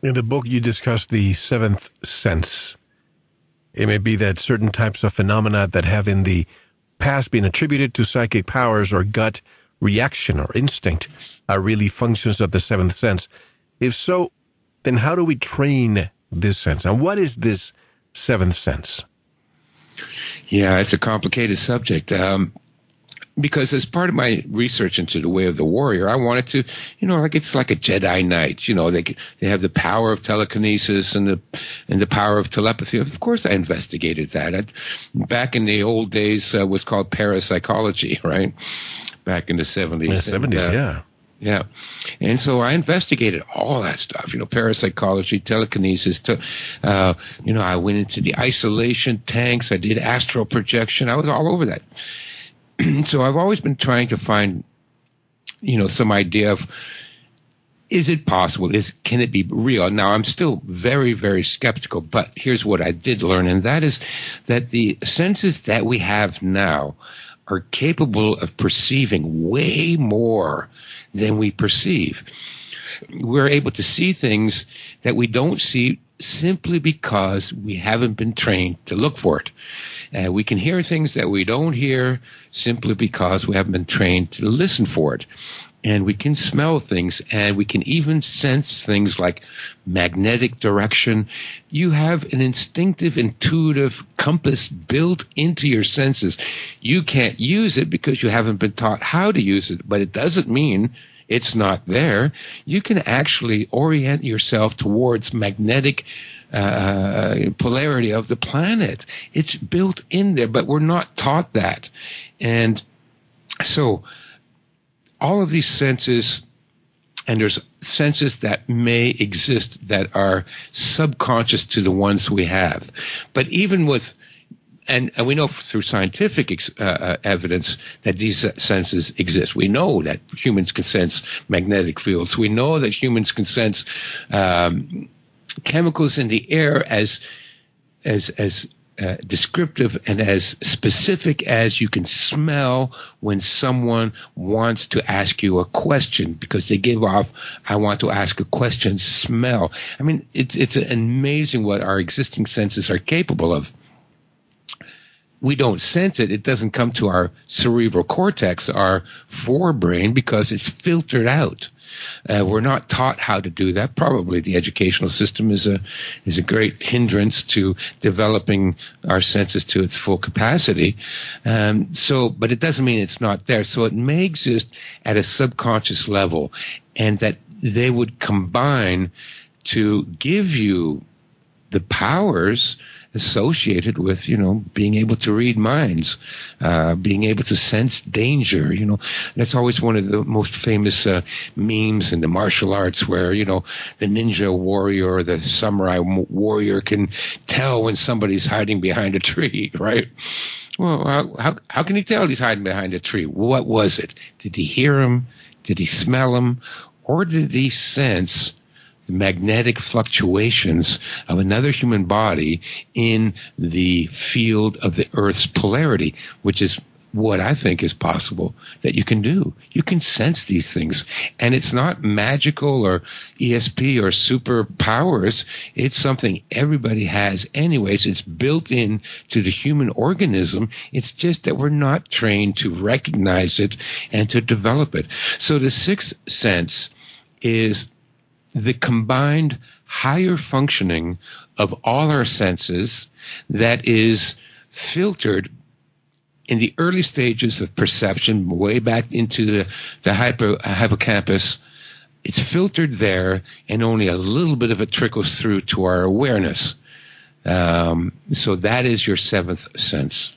In the book, you discuss the seventh sense. It may be that certain types of phenomena that have in the past been attributed to psychic powers or gut reaction or instinct are really functions of the seventh sense. If so, then how do we train this sense? And what is this seventh sense? Yeah, it's a complicated subject. Because as part of my research into the way of the warrior, I wanted to, like it's like a Jedi Knight. They have the power of telekinesis and the power of telepathy. Of course, I investigated that. Back in the old days, was called parapsychology, right? Back in the 70s. In the 70s, yeah. Yeah. And so I investigated all that stuff, parapsychology, telekinesis. I went into the isolation tanks. I did astral projection. I was all over that. So I've always been trying to find, some idea of, is it possible? Can it be real? Now, I'm still very, very skeptical, but here's what I did learn, and that is that the senses that we have now are capable of perceiving way more than we perceive. We're able to see things that we don't see simply because we haven't been trained to look for it. We can hear things that we don't hear simply because we haven't been trained to listen for it. And we can smell things, and we can even sense things like magnetic direction. You have an instinctive, intuitive compass built into your senses. You can't use it because you haven't been taught how to use it, but it doesn't mean it's not there. You can actually orient yourself towards magnetic polarity of the planet. It's built in there, but we're not taught that. And so all of these senses, and there's senses that may exist that are subconscious to the ones we have. But even with, and we know through scientific evidence that these senses exist. We know that humans can sense magnetic fields. We know that humans can sense chemicals in the air as descriptive and as specific as you can smell when someone wants to ask you a question, because they give off, I want to ask a question, smell. I mean, it's amazing what our existing senses are capable of. We don't sense it. It doesn't come to our cerebral cortex, our forebrain, because it's filtered out. We're not taught how to do that. Probably the educational system is a great hindrance to developing our senses to its full capacity. But it doesn't mean it's not there. So it may exist at a subconscious level, and that they would combine to give you the powers associated with, being able to read minds, being able to sense danger. That's always one of the most famous memes in the martial arts, where, the ninja warrior or the samurai warrior can tell when somebody's hiding behind a tree, right? Well, how can he tell he's hiding behind a tree? What was it? Did he hear him? Did he smell him? Or did he sense the magnetic fluctuations of another human body in the field of the Earth's polarity, which is what I think is possible that you can do. You can sense these things. And it's not magical or ESP or superpowers. It's something everybody has anyways. It's built in to the human organism. It's just that we're not trained to recognize it and to develop it. So the sixth sense is the combined higher functioning of all our senses that is filtered in the early stages of perception, way back into the hippocampus. It's filtered there, and only a little bit of it trickles through to our awareness. So that is your seventh sense.